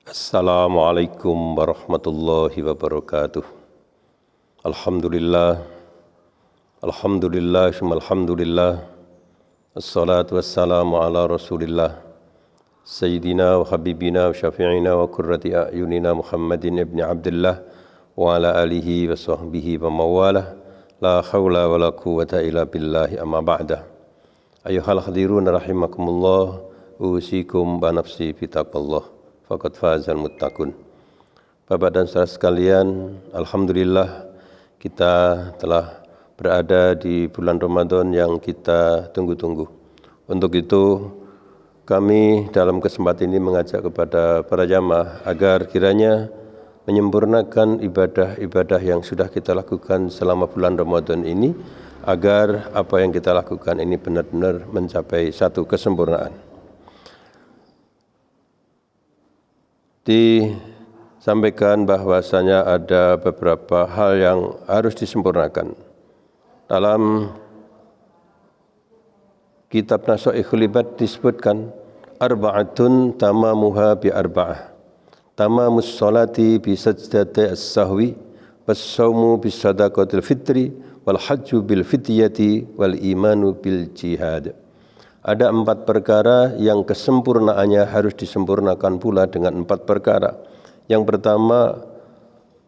Assalamualaikum warahmatullahi wabarakatuh. Alhamdulillah, alhamdulillah, alhamdulillah. Assalatu wassalamu ala rasulillah Sayyidina wa habibina wa syafi'ina wa qurrati a'yunina Muhammadin ibn Abdullah wa ala alihi wa sahbihi wa mawalah. La hawla wa la quwwata illa billahi amma ba'dah. Ayuhal hadirun rahimakumullah, usikum wa nafsi bitaqallah. Faqad fazal muttaqun. Bapak dan saudara sekalian, alhamdulillah kita telah berada di bulan Ramadan yang kita tunggu-tunggu. Untuk itu kami dalam kesempatan ini mengajak kepada para jamaah agar kiranya menyempurnakan ibadah-ibadah yang sudah kita lakukan selama bulan Ramadan ini, agar apa yang kita lakukan ini benar-benar mencapai satu kesempurnaan. Disampaikan bahwasanya ada beberapa hal yang harus disempurnakan. Dalam kitab Nasaihul Ibad disebutkan arba'atun tamamuha bi arba'ah. Tamamus sholati bi sajdati as-sahwi, was-shaumu bi sadaqatil fitri, wal hajju bil fidyati, wal imanu bil jihad. Ada 4 perkara yang kesempurnaannya harus disempurnakan pula dengan 4 perkara. Yang pertama,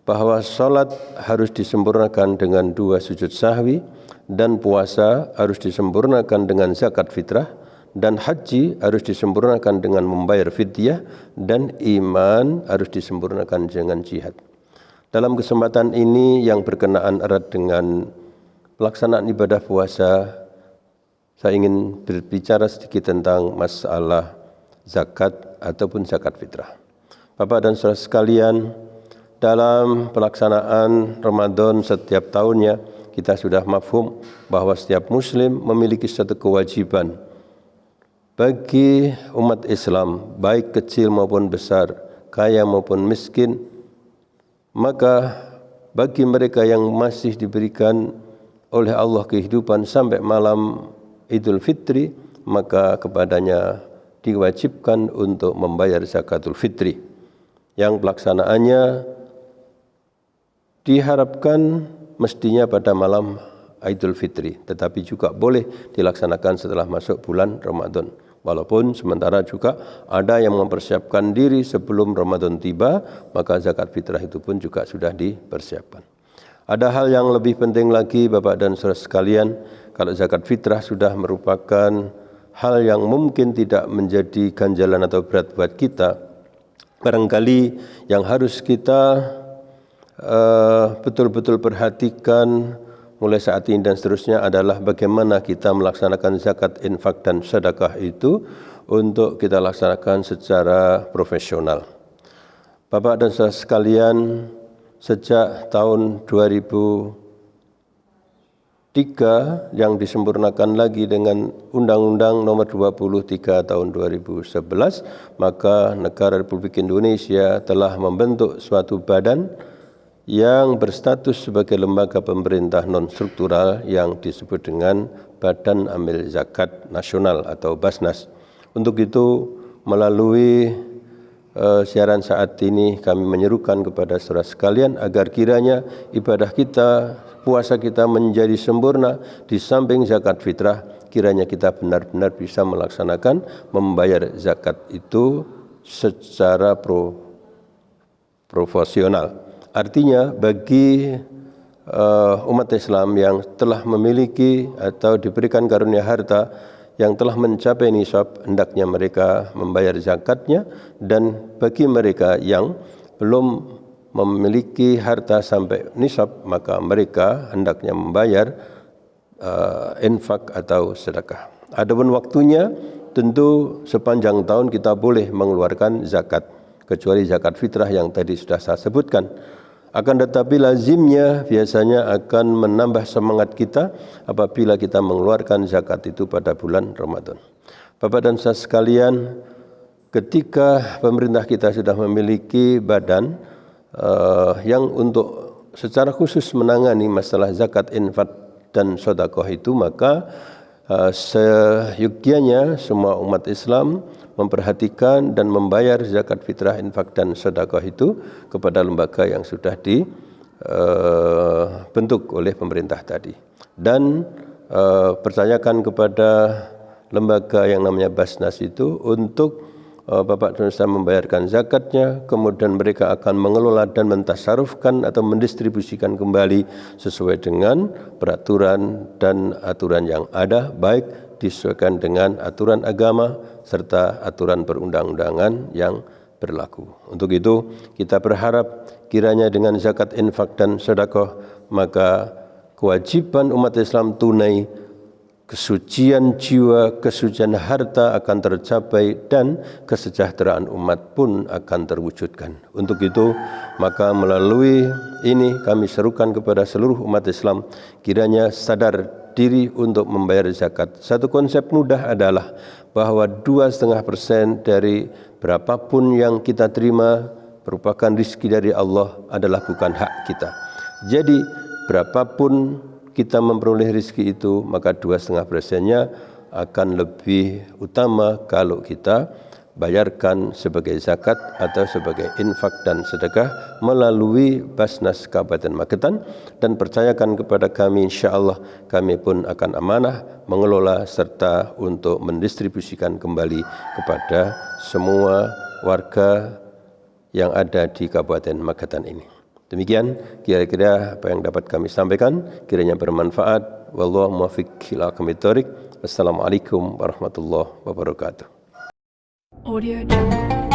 bahwa salat harus disempurnakan dengan 2 sujud sahwi, dan puasa harus disempurnakan dengan zakat fitrah, dan haji harus disempurnakan dengan membayar fidyah, dan iman harus disempurnakan dengan jihad. Dalam kesempatan ini yang berkenaan erat dengan pelaksanaan ibadah puasa, saya ingin berbicara sedikit tentang masalah zakat ataupun zakat fitrah. Bapak dan saudara sekalian, dalam pelaksanaan Ramadan setiap tahunnya, kita sudah mafhum bahwa setiap muslim memiliki satu kewajiban bagi umat Islam, baik kecil maupun besar, kaya maupun miskin. Maka bagi mereka yang masih diberikan oleh Allah kehidupan sampai malam Idul Fitri, maka kepadanya diwajibkan untuk membayar zakatul fitri, yang pelaksanaannya diharapkan mestinya pada malam Idul Fitri, tetapi juga boleh dilaksanakan setelah masuk bulan Ramadan. Walaupun sementara juga ada yang mempersiapkan diri sebelum Ramadan tiba, maka zakat fitrah itu pun juga sudah dipersiapkan. Ada hal yang lebih penting lagi Bapak dan saudara sekalian. Kalau zakat fitrah sudah merupakan hal yang mungkin tidak menjadi ganjalan atau berat buat kita, barangkali yang harus kita betul-betul perhatikan mulai saat ini dan seterusnya adalah bagaimana kita melaksanakan zakat, infak dan sedekah itu untuk kita laksanakan secara profesional. Bapak dan saudara sekalian, sejak tahun 2003 yang disempurnakan lagi dengan Undang-Undang Nomor 23 Tahun 2011, maka negara Republik Indonesia telah membentuk suatu badan yang berstatus sebagai lembaga pemerintah non-struktural yang disebut dengan Badan Amil Zakat Nasional atau Basnas. Untuk itu, melalui siaran saat ini kami menyerukan kepada saudara sekalian agar kiranya ibadah kita, puasa kita menjadi sempurna. Di samping zakat fitrah, kiranya kita benar-benar bisa melaksanakan membayar zakat itu secara profesional. Artinya bagi umat Islam yang telah memiliki atau diberikan karunia harta yang telah mencapai nisab, hendaknya mereka membayar zakatnya, dan bagi mereka yang belum memiliki harta sampai nisab, maka mereka hendaknya membayar infak atau sedekah. Adapun waktunya, tentu sepanjang tahun kita boleh mengeluarkan zakat, kecuali zakat fitrah yang tadi sudah saya sebutkan. Akan tetapi lazimnya biasanya akan menambah semangat kita apabila kita mengeluarkan zakat itu pada bulan Ramadan. Bapak dan saudara sekalian, ketika pemerintah kita sudah memiliki badan yang untuk secara khusus menangani masalah zakat, infak dan sedekah itu, maka seyogyanya semua umat Islam memperhatikan dan membayar zakat fitrah, infak dan sedekah itu kepada lembaga yang sudah dibentuk oleh pemerintah tadi, dan percayakan kepada lembaga yang namanya Basnas itu untuk Bapak dan Ustaz membayarkan zakatnya, kemudian mereka akan mengelola dan mentasarufkan atau mendistribusikan kembali sesuai dengan peraturan dan aturan yang ada, baik disesuaikan dengan aturan agama serta aturan perundang-undangan yang berlaku. Untuk itu kita berharap kiranya dengan zakat, infak dan sedekah, maka kewajiban umat Islam tunai, kesucian jiwa, kesucian harta akan tercapai dan kesejahteraan umat pun akan terwujudkan. Untuk itu, maka melalui ini kami serukan kepada seluruh umat Islam kiranya sadar diri untuk membayar zakat. Satu konsep mudah adalah bahwa 2,5% dari berapapun yang kita terima merupakan rezeki dari Allah, adalah bukan hak kita. Jadi berapapun kita memperoleh rezeki itu, maka 2,5%-nya akan lebih utama kalau kita bayarkan sebagai zakat atau sebagai infak dan sedekah melalui Basnas Kabupaten Magetan, dan percayakan kepada kami, insya-Allah kami pun akan amanah mengelola serta untuk mendistribusikan kembali kepada semua warga yang ada di Kabupaten Magetan ini. Demikian kira-kira apa yang dapat kami sampaikan, kiranya bermanfaat. Wallahu muwaffiq ila aqwamit thoriq. Wassalamualaikum warahmatullahi wabarakatuh. Audio Jungle.